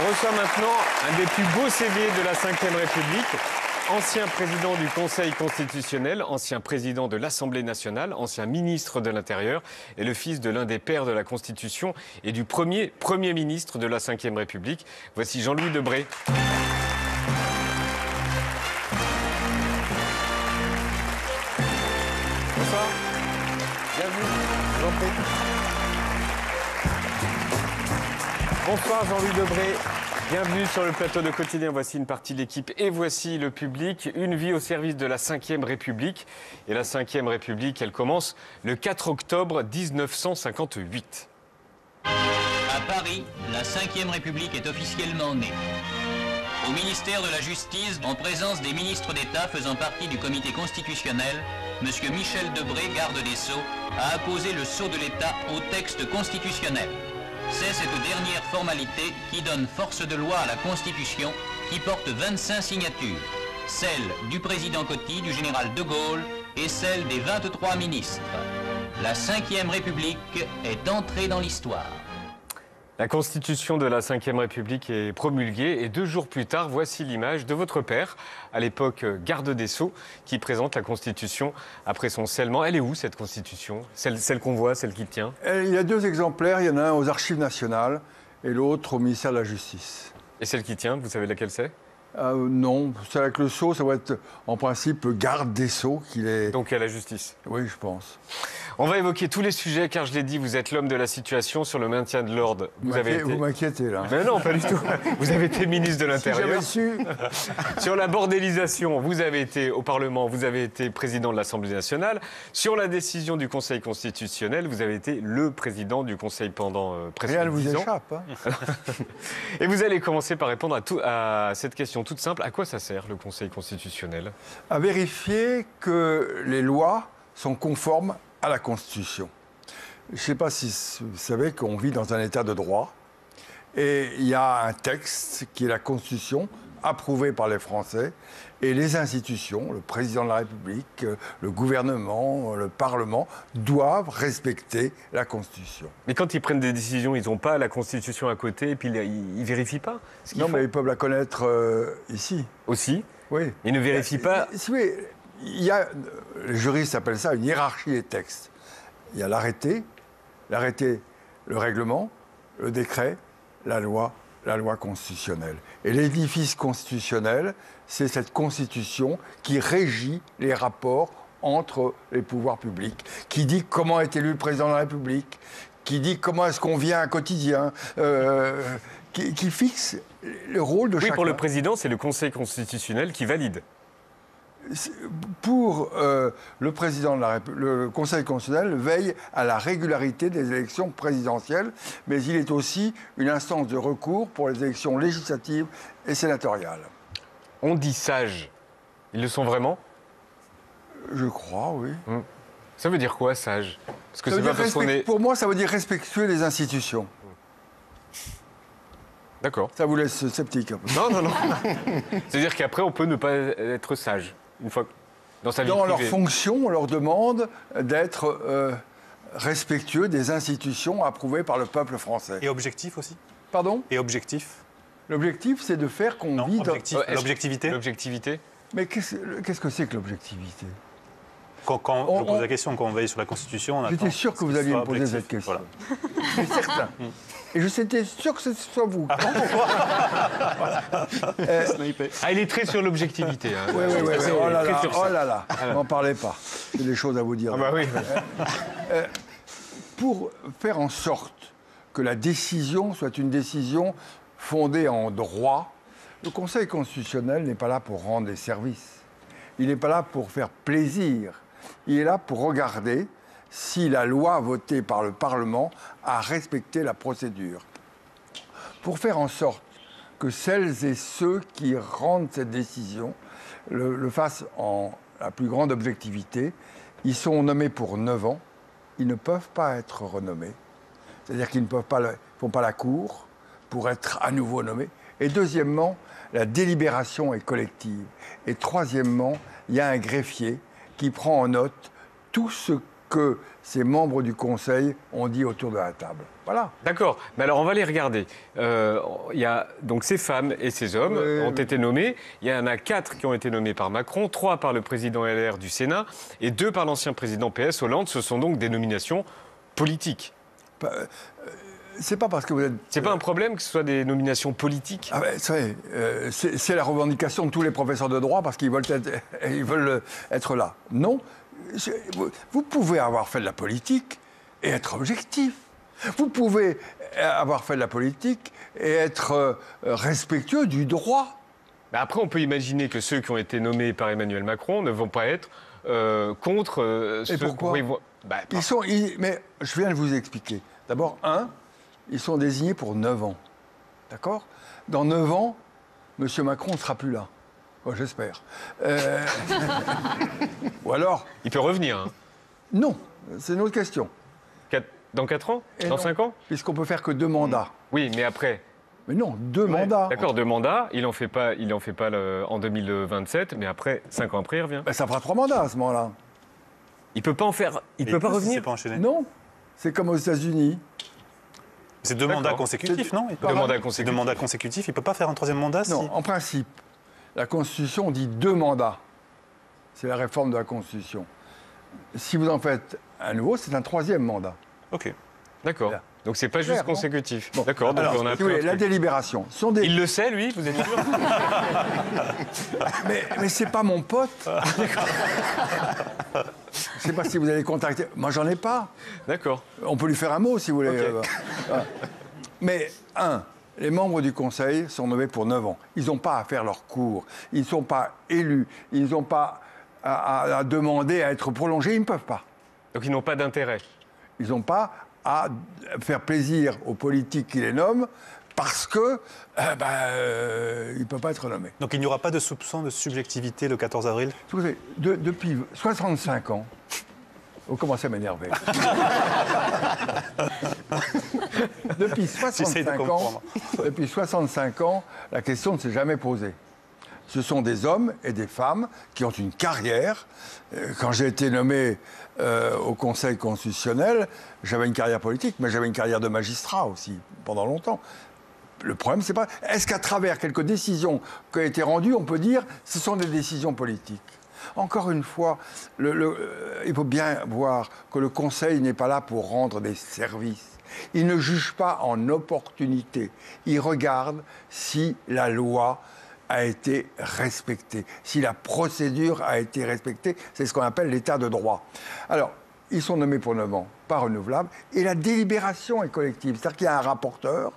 On reçoit maintenant un des plus beaux CV de la Ve République. Ancien président du Conseil constitutionnel, ancien président de l'Assemblée nationale, ancien ministre de l'Intérieur et le fils de l'un des pères de la Constitution et du premier ministre de la Ve République. Voici Jean-Louis Debré. Bonsoir. Bienvenue. Je vous en prie. Bonsoir Jean-Louis Debré. Bienvenue sur le plateau de Quotidien. Voici une partie de l'équipe et voici le public. Une vie au service de la Ve République. Et la Ve République, elle commence le 4 octobre 1958. À Paris, la Ve République est officiellement née. Au ministère de la Justice, en présence des ministres d'État faisant partie du comité constitutionnel, M. Michel Debré, garde des Sceaux, a apposé le sceau de l'État au texte constitutionnel. C'est cette dernière formalité qui donne force de loi à la Constitution, qui porte 25 signatures. Celle du président Coty, du général de Gaulle et celle des 23 ministres. La Ve République est entrée dans l'histoire. La Constitution de la Ve République est promulguée et 2 jours plus tard, voici l'image de votre père, à l'époque garde des Sceaux, qui présente la Constitution après son scellement. Elle est où cette Constitution ? Celle qu'on voit, celle qui tient ? Il y a 2 exemplaires, il y en a un aux Archives nationales et l'autre au ministère de la Justice. Et celle qui tient, vous savez laquelle c'est ? Non, c'est avec le sceau, ça va être en principe garde des Sceaux qu'il est... Donc à la justice. Oui, je pense. On va évoquer tous les sujets, car je l'ai dit, vous êtes l'homme de la situation sur le maintien de l'ordre. Vous m'inquiétez, là. Mais non, pas du tout. Vous avez été ministre de l'Intérieur. Si j'avais su... Sur la bordélisation, vous avez été au Parlement, vous avez été président de l'Assemblée nationale. Sur la décision du Conseil constitutionnel, vous avez été le président du Conseil pendant presque 10 ans. Rien ne vous échappe. Hein. Et vous allez commencer par répondre à cette question toute simple. À quoi ça sert, le Conseil constitutionnel ? À vérifier que les lois sont conformes à la Constitution. Je ne sais pas si vous savez qu'on vit dans un état de droit et il y a un texte qui est la Constitution, approuvé par les Français, et les institutions, le président de la République, le gouvernement, le Parlement, doivent respecter la Constitution. Mais quand ils prennent des décisions, ils n'ont pas la Constitution à côté et puis ils ne vérifient pas ce qu'ils Non, font. mais ils peuvent la connaître ici. Aussi ? Oui. Ils ne vérifient pas. Oui, les juristes appellent ça une hiérarchie des textes. Il y a l'arrêté, le règlement, le décret, la loi constitutionnelle. Et l'édifice constitutionnel, c'est cette constitution qui régit les rapports entre les pouvoirs publics, qui dit comment est élu le président de la République, qui dit comment est-ce qu'on vient à un quotidien, qui fixe le rôle de chacun. Oui, pour le président, c'est le Conseil constitutionnel qui valide. Pour le président de la République, le Conseil constitutionnel veille à la régularité des élections présidentielles, mais il est aussi une instance de recours pour les élections législatives et sénatoriales. On dit sages. Ils le sont vraiment ? Je crois, oui. Ça veut dire quoi, sage ? Parce que c'est pas parce qu'on est... Pour moi, ça veut dire respectueux des institutions. D'accord. Ça vous laisse sceptique un peu. Non. C'est-à-dire qu'après, on peut ne pas être sage, une fois dans sa vie privée. Dans leur fonction, on leur demande d'être respectueux des institutions approuvées par le peuple français. Et objectif aussi ? Pardon ? Et objectif ? L'objectif, c'est de faire qu'on vit... L'objectivité ? L'objectivité. Mais qu'est-ce que c'est que l'objectivité ? Quand je pose la question, quand on veille sur la Constitution, on attend... J'étais sûr que vous alliez me poser cette question. Voilà. Je suis certain. Et j'étais sûr que ce soit vous. Il est très sur l'objectivité. Hein. Oui. Oh là là. N'en parlez pas. J'ai des choses à vous dire. Ah bah oui. Pour faire en sorte que la décision soit une décision fondée en droit, le Conseil constitutionnel n'est pas là pour rendre des services. Il n'est pas là pour faire plaisir. Il est là pour regarder si la loi votée par le Parlement a respecté la procédure. Pour faire en sorte que celles et ceux qui rendent cette décision le fassent en la plus grande objectivité, ils sont nommés pour 9 ans, ils ne peuvent pas être renommés. C'est-à-dire qu'ils ne font pas la cour pour être à nouveau nommés. Et deuxièmement, la délibération est collective. Et troisièmement, il y a un greffier qui prend en note tout ce que ces membres du Conseil ont dit autour de la table. Voilà. D'accord. Mais alors, on va les regarder. Il y a donc ces femmes et ces hommes ont été nommés. Il y en a 4 qui ont été nommés par Macron, 3 par le président LR du Sénat et 2 par l'ancien président PS, Hollande. Ce sont donc des nominations politiques. C'est pas parce que vous êtes... C'est pas un problème que ce soit des nominations politiques? Ah ben, c'est la revendication de tous les professeurs de droit parce qu'ils veulent être là. Non. Vous pouvez avoir fait de la politique et être objectif. Vous pouvez avoir fait de la politique et être respectueux du droit. Bah après, on peut imaginer que ceux qui ont été nommés par Emmanuel Macron ne vont pas être contre Et pourquoi Mais je viens de vous expliquer. D'abord, ils sont désignés pour 9 ans. D'accord? Dans 9 ans, M. Macron ne sera plus là. Oh, j'espère. Ou alors... Il peut revenir. Hein. Non, c'est une autre question. Dans 4 ans? Dans 5 ans? Puisqu'on peut faire que 2 mandats. Oui, mais après... Mais non, 2 mandats. D'accord, 2 mandats. Il en fait pas en 2027, mais après, 5 ans après, il revient. Ben, ça fera 3 mandats à ce moment-là. Il peut pas en faire... Il peut pas revenir? Pas enchaîner. Non, c'est comme aux États-Unis. C'est 2 mandats consécutifs, non? 2 mandats consécutifs. 2 mandats consécutifs, il ne peut pas faire un 3e mandat? Non, en principe, la Constitution dit 2 mandats. C'est la réforme de la Constitution. Si vous en faites un nouveau, c'est un 3e mandat. Ok. D'accord. Donc c'est pas juste Clair, consécutif. Bon. D'accord, donc Alors, on a si vous voulez, la délibération. Il le sait, lui, vous êtes sûr? Mais c'est pas mon pote. Je sais pas si vous allez contacter. Moi, j'en ai pas. D'accord. On peut lui faire un mot, si vous voulez. Okay. Mais, les membres du Conseil sont nommés pour 9 ans. Ils n'ont pas à faire leur cours. Ils ne sont pas élus. Ils n'ont pas à demander à être prolongés. Ils ne peuvent pas. Donc ils n'ont pas d'intérêt. Ils n'ont pas à faire plaisir aux politiques qui les nomment parce que ils ne peuvent pas être nommés. Donc il n'y aura pas de soupçon de subjectivité le 14 avril? Depuis 65 ans, vous commencez à m'énerver. Depuis 65 ans, la question ne s'est jamais posée. Ce sont des hommes et des femmes qui ont une carrière. Quand j'ai été nommé au Conseil constitutionnel, j'avais une carrière politique, mais j'avais une carrière de magistrat aussi, pendant longtemps. Le problème, c'est pas... Est-ce qu'à travers quelques décisions qui ont été rendues, on peut dire que ce sont des décisions politiques? Encore une fois, il faut bien voir que le Conseil n'est pas là pour rendre des services. Il ne juge pas en opportunité. Il regarde si la loi a été respectée, si la procédure a été respectée. C'est ce qu'on appelle l'état de droit. Alors, ils sont nommés pour 9 ans, pas renouvelables, et la délibération est collective. C'est-à-dire qu'il y a un rapporteur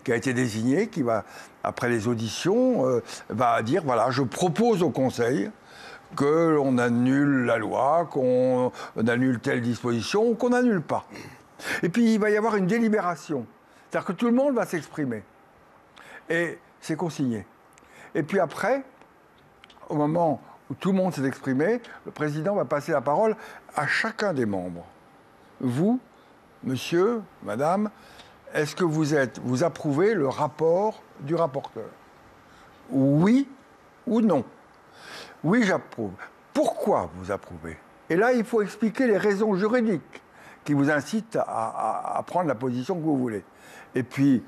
qui a été désigné, qui va, après les auditions, va dire, voilà, je propose au Conseil que l'on annule la loi, qu'on annule telle disposition ou qu'on n'annule pas. Et puis, il va y avoir une délibération. C'est-à-dire que tout le monde va s'exprimer. Et c'est consigné. Et puis après, au moment où tout le monde s'est exprimé, le président va passer la parole à chacun des membres. Vous, monsieur, madame, est-ce que vous approuvez le rapport du rapporteur? Oui ou non? Oui, j'approuve. Pourquoi vous approuvez? Et là, il faut expliquer les raisons juridiques qui vous incitent à prendre la position que vous voulez. Et puis,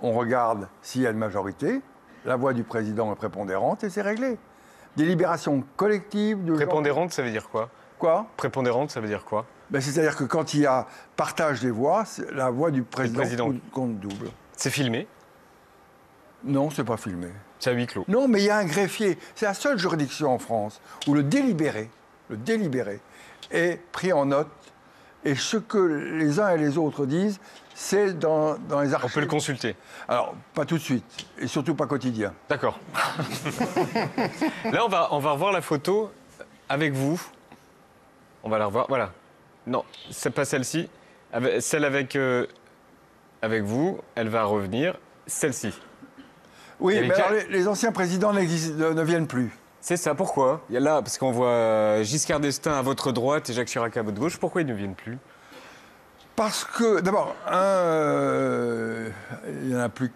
on regarde s'il y a une majorité. La voix du président est prépondérante et c'est réglé. Délibération collective de... Prépondérante, ça veut dire quoi? Quoi? Prépondérante, ça veut dire quoi? C'est-à-dire que quand il y a partage des voix, la voix du président compte double. C'est filmé? Non, c'est pas filmé. C'est à huis clos? Non, mais il y a un greffier. C'est la seule juridiction en France où le délibéré est pris en note et ce que les uns et les autres disent, c'est dans les archives. On peut le consulter? Alors, pas tout de suite, et surtout pas quotidien. D'accord. Là, on va revoir la photo avec vous. On va la revoir, voilà. Non, c'est pas celle-ci. Celle avec vous, elle va revenir. Celle-ci. Oui, mais alors, les anciens présidents ne viennent plus. C'est ça, pourquoi? Il y a là, parce qu'on voit Giscard d'Estaing à votre droite et Jacques Chirac à votre gauche. Pourquoi ils ne viennent plus? Parce que, d'abord, il n'y en a plus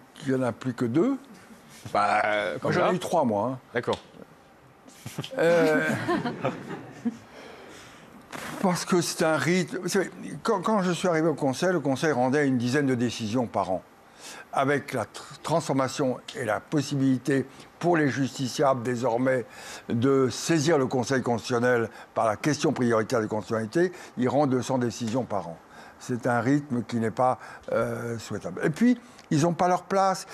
que 2. Bah, j'en ai eu 3, moi. D'accord. Parce que c'est un rythme. Quand je suis arrivé au Conseil, le Conseil rendait une dizaine de décisions par an. Avec la transformation et la possibilité pour les justiciables désormais de saisir le Conseil constitutionnel par la question prioritaire de constitutionnalité, ils rendent 200 décisions par an. C'est un rythme qui n'est pas souhaitable. Et puis, ils n'ont pas leur place.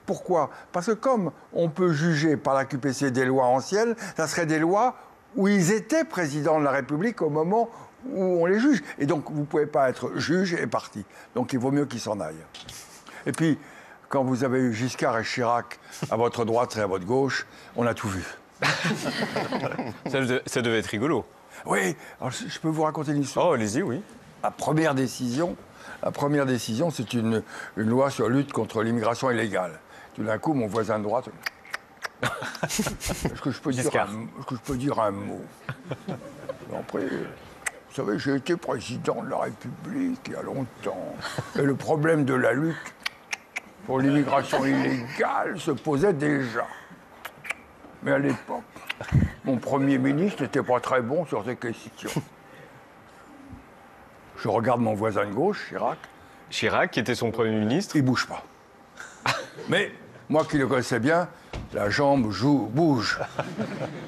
Pourquoi? Parce que comme on peut juger par la QPC des lois anciennes, ça serait des lois où ils étaient présidents de la République au moment où on les juge. Et donc, vous ne pouvez pas être juge et parti. Donc, il vaut mieux qu'ils s'en aillent. Et puis, quand vous avez eu Giscard et Chirac à votre droite et à votre gauche, on a tout vu. Ça devait être rigolo. Oui, alors je peux vous raconter une histoire. Oh, allez-y, oui. La première décision, c'est une loi sur lutte contre l'immigration illégale. Tout d'un coup, mon voisin de droite... Est-ce que je peux dire un mot? Après, vous savez, j'ai été président de la République il y a longtemps. Et le problème de la lutte pour l'immigration illégale se posait déjà. Mais à l'époque, mon Premier ministre n'était pas très bon sur ces questions. Je regarde mon voisin de gauche, Chirac. Chirac, qui était son Premier ministre. Il ne bouge pas. Mais moi qui le connaissais bien, la jambe bouge.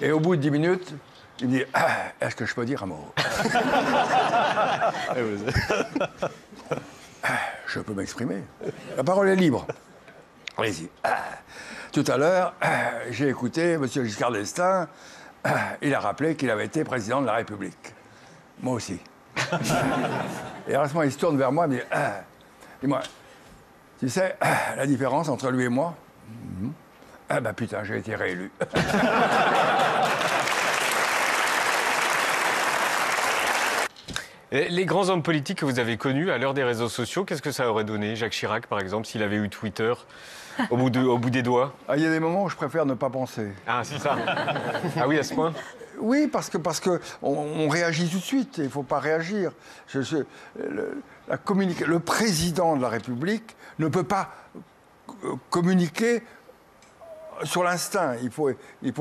Et au bout de 10 minutes, il me dit « Est-ce que je peux dire un mot ?» Je peux m'exprimer. La parole est libre. Allez-y. Tout à l'heure, j'ai écouté M. Giscard d'Estaing. Il a rappelé qu'il avait été président de la République. Moi aussi. Et à ce moment, il se tourne vers moi et me dit dis-moi, tu sais, la différence entre lui et moi? Ah ben putain, j'ai été réélu. Les grands hommes politiques que vous avez connus à l'heure des réseaux sociaux, qu'est-ce que ça aurait donné? Jacques Chirac, par exemple, s'il avait eu Twitter au bout des doigts. Il y a des moments où je préfère ne pas penser. Ah, c'est ça. Ah oui, à ce point? Oui, parce que on réagit tout de suite. Il ne faut pas réagir. Le président de la République ne peut pas communiquer sur l'instinct. Il faut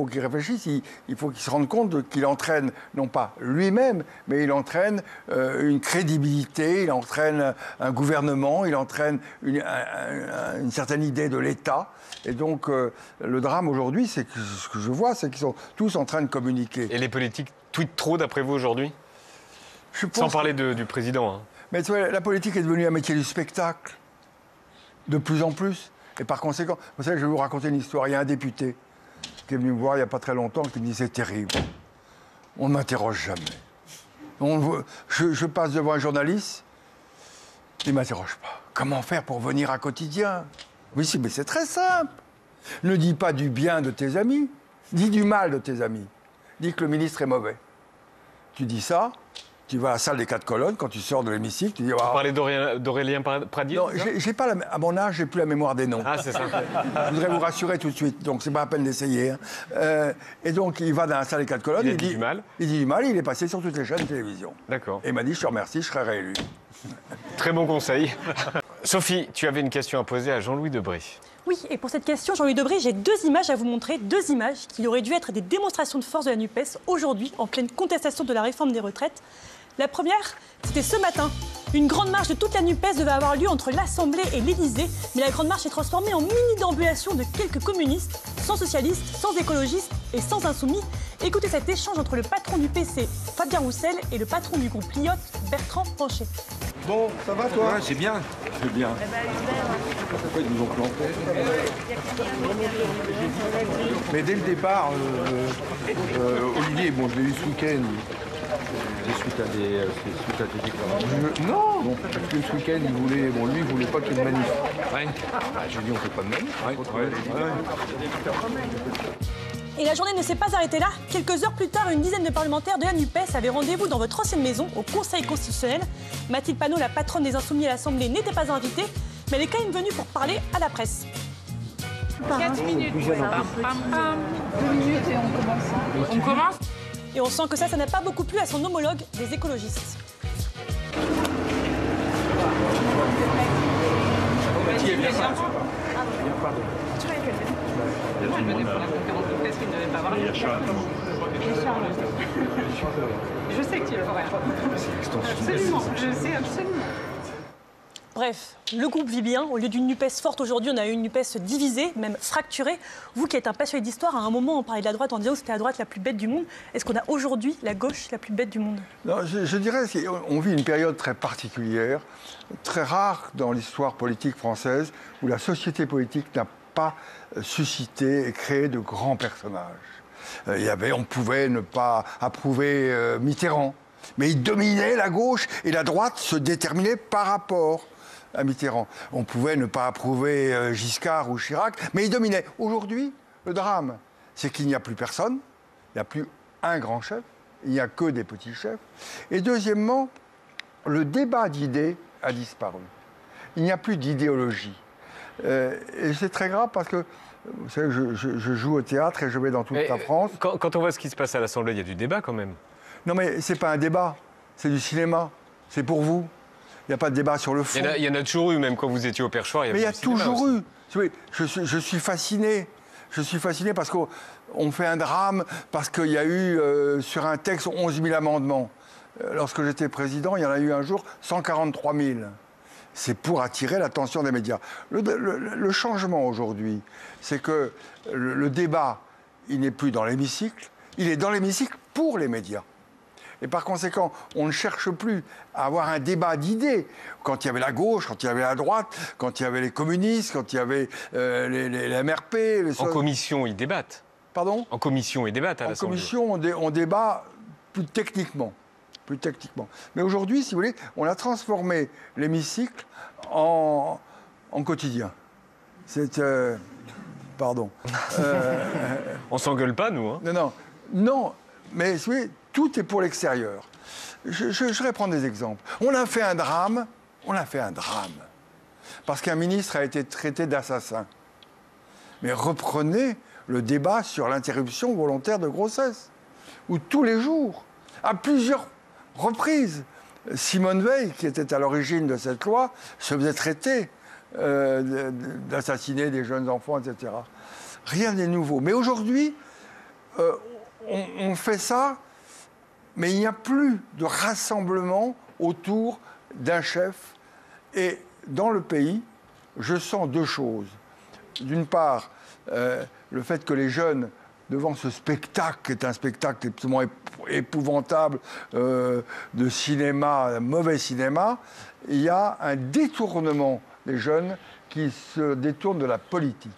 qu'il réfléchisse, il faut qu'il se rende compte qu'il entraîne, non pas lui-même, mais il entraîne une crédibilité, il entraîne un gouvernement, il entraîne une certaine idée de l'État. Et donc, le drame aujourd'hui, c'est que ce que je vois, c'est qu'ils sont tous en train de communiquer. Et les politiques tweetent trop, d'après vous, aujourd'hui? Sans parler du président. Hein. Mais tu vois, la politique est devenue un métier du spectacle, de plus en plus. Et par conséquent, vous savez, je vais vous raconter une histoire. Il y a un député qui est venu me voir il n'y a pas très longtemps qui me dit « C'est terrible, on ne m'interroge jamais. Je passe devant un journaliste, il ne m'interroge pas. Comment faire pour venir à quotidien ?» Oui, mais c'est très simple. Ne dis pas du bien de tes amis, dis du mal de tes amis. Dis que le ministre est mauvais. Tu dis ça, tu vas à la salle des 4 colonnes, quand tu sors de l'hémicycle, tu dis... Vous parlez d'Aurélien Pradier? Non, à mon âge, j'ai plus la mémoire des noms. Ah, c'est ça. Je voudrais vous rassurer tout de suite, donc c'est pas la peine d'essayer. Hein. Et donc, il va dans la salle des 4 colonnes, il dit du mal. Il dit du mal, il est passé sur toutes les chaînes de télévision. D'accord. Et il m'a dit, je te remercie, je serai réélu. Très bon conseil. Sophie, tu avais une question à poser à Jean-Louis Debré. Oui, et pour cette question, Jean-Louis Debré, j'ai 2 images à vous montrer, 2 images qui auraient dû être des démonstrations de force de la NUPES aujourd'hui, en pleine contestation de la réforme des retraites. La première, c'était ce matin. Une grande marche de toute la NUPES devait avoir lieu entre l'Assemblée et l'Élysée, mais la grande marche est transformée en mini-déambulation de quelques communistes, sans socialistes, sans écologistes et sans insoumis. Écoutez cet échange entre le patron du PC, Fabien Roussel, et le patron du groupe Lyotte, Bertrand Pancher. Bon, ça va toi? Ouais, c'est bien. C'est bien. Pourquoi ils nous ont plantés? Mais dès le départ, Olivier, bon, je l'ai eu ce week-end. C'est suite à des déclarations. Non, parce que ce week-end, lui, il voulait pas qu'il y ait de manif. Ouais. J'ai dit, on fait pas de manif. Et la journée ne s'est pas arrêtée là. Quelques heures plus tard, une dizaine de parlementaires de la NUPES avaient rendez-vous dans votre ancienne maison, au Conseil constitutionnel. Mathilde Panot, la patronne des Insoumis à l'Assemblée, n'était pas invitée, mais elle est quand même venue pour parler à la presse. 4 minutes. Pam, pam, pam. 2 minutes et on commence. On commence. Et on sent que ça n'a pas beaucoup plu à son homologue des écologistes. Richard, je sais que tu le ferais. Absolument, je sais absolument. Bref, le groupe vit bien. Au lieu d'une NUPES forte aujourd'hui, on a une NUPES divisée, même fracturée. Vous qui êtes un passionné d'histoire, à un moment, on parlait de la droite en disant que c'était la droite la plus bête du monde. Est-ce qu'on a aujourd'hui la gauche la plus bête du monde? Non, je dirais qu'on vit une période très particulière, très rare dans l'histoire politique française, où la société politique n'a pas suscité et créé de grands personnages. On pouvait ne pas approuver Mitterrand, mais il dominait la gauche et la droite se déterminait par rapport à Mitterrand. On pouvait ne pas approuver Giscard ou Chirac, mais il dominait. Aujourd'hui, le drame, c'est qu'il n'y a plus personne, il n'y a plus un grand chef, il n'y a que des petits chefs. Et deuxièmement, le débat d'idées a disparu. Il n'y a plus d'idéologie. Et c'est très grave parce que, vous savez, je joue au théâtre et je vais dans toute la France. Quand on voit ce qui se passe à l'Assemblée, il y a du débat quand même. Non mais c'est pas un débat, c'est du cinéma. C'est pour vous. Il n'y a pas de débat sur le fond. Il y en a toujours eu, même quand vous étiez au Perchoir. Mais il y a toujours eu. Je suis fasciné. Je suis fasciné parce qu'on fait un drame, parce qu'il y a eu sur un texte 11 000 amendements. Lorsque j'étais président, il y en a eu un jour 143 000. C'est pour attirer l'attention des médias. Le changement aujourd'hui, c'est que le débat, il n'est plus dans l'hémicycle, il est dans l'hémicycle pour les médias. Et par conséquent, on ne cherche plus à avoir un débat d'idées. Quand il y avait la gauche, quand il y avait la droite, quand il y avait les communistes, quand il y avait les MRP... En commission, ils débattent. Pardon ? En commission, ils débattent à l'Assemblée. En commission, on débat plus techniquement. Mais aujourd'hui, si vous voulez, on a transformé l'hémicycle en quotidien. C'est... pardon. On s'engueule pas, nous. Hein. Non, mais vous voyez, tout est pour l'extérieur. Je vais prendre des exemples. On a fait un drame. Parce qu'un ministre a été traité d'assassin. Mais reprenez le débat sur l'interruption volontaire de grossesse, où tous les jours, à plusieurs reprises, Simone Veil, qui était à l'origine de cette loi, se faisait traiter d'assassiner des jeunes enfants, etc. Rien n'est nouveau. Mais aujourd'hui, on fait ça, mais il n'y a plus de rassemblement autour d'un chef. Et dans le pays, je sens deux choses. D'une part, le fait que les jeunes, devant ce spectacle, qui est un spectacle absolument épouvantable de cinéma, mauvais cinéma, il y a un détournement des jeunes qui se détournent de la politique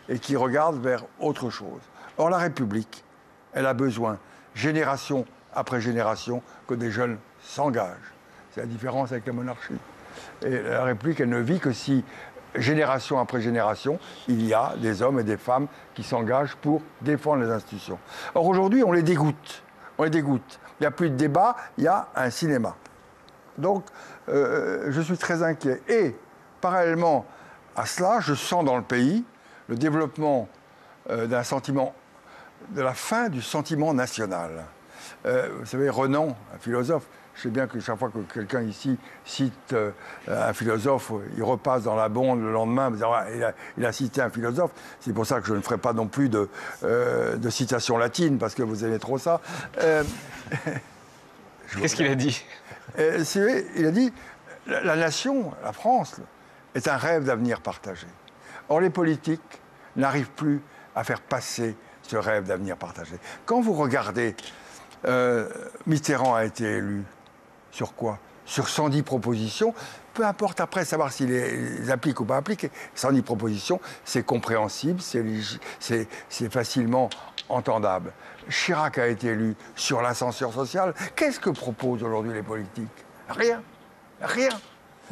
et qui regardent vers autre chose. Or, la République, elle a besoin, génération après génération, que des jeunes s'engagent. C'est la différence avec la monarchie. Et la République, elle ne vit que si, génération après génération, il y a des hommes et des femmes qui s'engagent pour défendre les institutions. Or, aujourd'hui, on les dégoûte. Il n'y a plus de débat, il y a un cinéma. Donc, je suis très inquiet. Et, parallèlement à cela, je sens dans le pays le développement d'un sentiment, de la fin du sentiment national. Vous savez, Renan, un philosophe, je sais bien que chaque fois que quelqu'un ici cite un philosophe, il repasse dans la bonde le lendemain, il a cité un philosophe. C'est pour ça que je ne ferai pas non plus de citation latine, parce que vous aimez trop ça. Qu'est-ce qu'il a dit ? Il a dit, la nation, la France, est un rêve d'avenir partagé. Or, les politiques n'arrivent plus à faire passer ce rêve d'avenir partagé. Quand vous regardez, Mitterrand a été élu sur quoi ? Sur 110 propositions. Peu importe après savoir s'il les applique ou pas appliqué. 110 propositions, c'est compréhensible, c'est facilement entendable. Chirac a été élu sur l'ascenseur social. Qu'est-ce que proposent aujourd'hui les politiques ? Rien.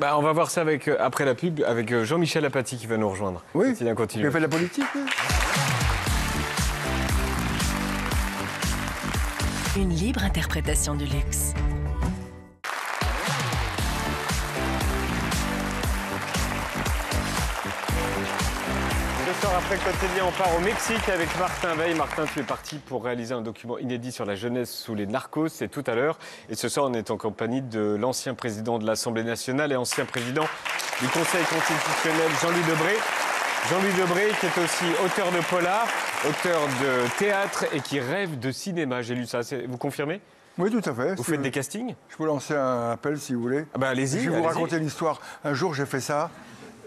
On va voir ça après la pub avec Jean-Michel Apathy qui va nous rejoindre. Oui, il fait de la politique. Oui. Une libre interprétation du luxe. Ce soir, après Quotidien, on part au Mexique avec Martin Veil. Martin, tu es parti pour réaliser un document inédit sur la jeunesse sous les narcos. C'est tout à l'heure. Et ce soir, on est en compagnie de l'ancien président de l'Assemblée nationale et ancien président du Conseil constitutionnel, Jean-Louis Debré. Jean-Louis Debré, qui est aussi auteur de polar, auteur de théâtre et qui rêve de cinéma. J'ai lu ça. Vous confirmez? Oui, tout à fait. Vous faites des castings? Je peux lancer un appel si vous voulez. Ah bah, allez-y. Je vais vous raconter une histoire. Un jour, j'ai fait ça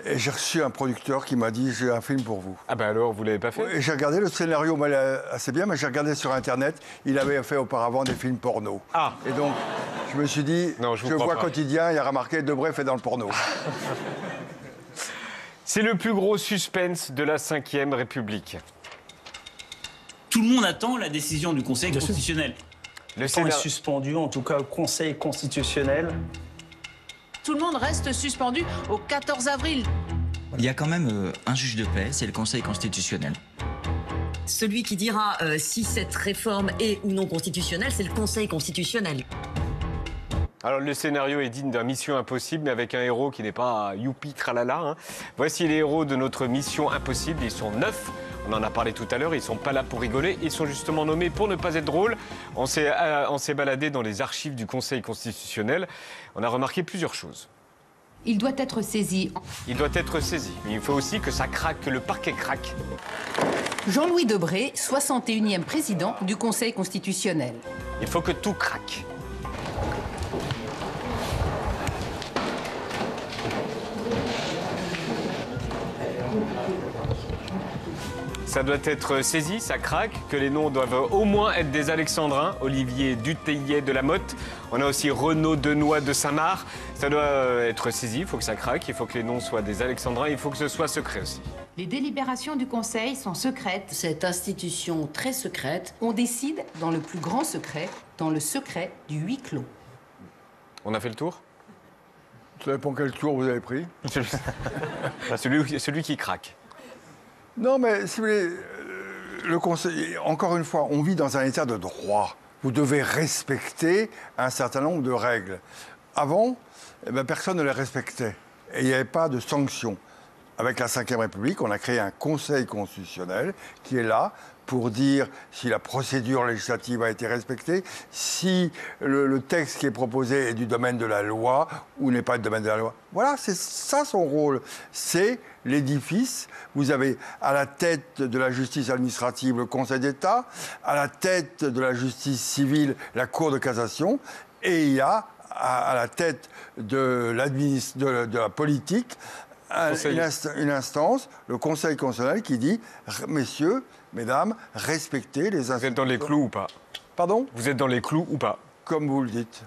et j'ai reçu un producteur qui m'a dit « J'ai un film pour vous ». Ah bah alors, vous l'avez pas fait? Et j'ai regardé, le scénario m'allait assez bien, mais j'ai regardé sur Internet. Il avait fait auparavant des films porno. Ah. Et donc, je me suis dit, Non, je vois pas. Quotidien, il y a remarqué Debré fait dans le porno. C'est le plus gros suspense de la Ve République. Tout le monde attend la décision du Conseil constitutionnel. Le temps est suspendu, en tout cas au Conseil constitutionnel. Tout le monde reste suspendu au 14 avril. Il y a quand même un juge de paix, c'est le Conseil constitutionnel. Celui qui dira si cette réforme est ou non constitutionnelle, c'est le Conseil constitutionnel. Alors le scénario est digne d'un Mission Impossible, mais avec un héros qui n'est pas youpi tralala. Hein. Voici les héros de notre Mission Impossible. Ils sont 9. On en a parlé tout à l'heure. Ils sont pas là pour rigoler. Ils sont justement nommés pour ne pas être drôles. On s'est baladé dans les archives du Conseil constitutionnel. On a remarqué plusieurs choses. Il doit être saisi. Il doit être saisi. Mais il faut aussi que ça craque, que le parquet craque. Jean-Louis Debré, 61e président du Conseil constitutionnel. Il faut que tout craque. Ça doit être saisi, ça craque, que les noms doivent au moins être des Alexandrins, Olivier Dutheillet de la Motte. On a aussi Renaud Denoy de Saint-Marc. Ça doit être saisi, il faut que ça craque, il faut que les noms soient des Alexandrins, il faut que ce soit secret aussi. Les délibérations du Conseil sont secrètes. Cette institution très secrète, On décide dans le plus grand secret, dans le secret du huis clos. On a fait le tour? Ça dépend quel tour vous avez pris. celui qui craque. Non, mais si vous voulez, le Conseil, encore une fois, on vit dans un état de droit. Vous devez respecter un certain nombre de règles. Avant, personne ne les respectait. Et il n'y avait pas de sanctions. Avec la Ve République, on a créé un Conseil constitutionnel qui est là pour dire si la procédure législative a été respectée, si le texte qui est proposé est du domaine de la loi ou n'est pas du domaine de la loi. Voilà, c'est ça son rôle. C'est l'édifice. Vous avez à la tête de la justice administrative le Conseil d'État, à la tête de la justice civile la Cour de cassation, et il y a à la tête de la politique une instance, le Conseil constitutionnel, qui dit « Messieurs, mesdames, respectez les institutions. » Vous êtes dans les clous ou pas? Pardon? Vous êtes dans les clous ou pas? Comme vous le dites.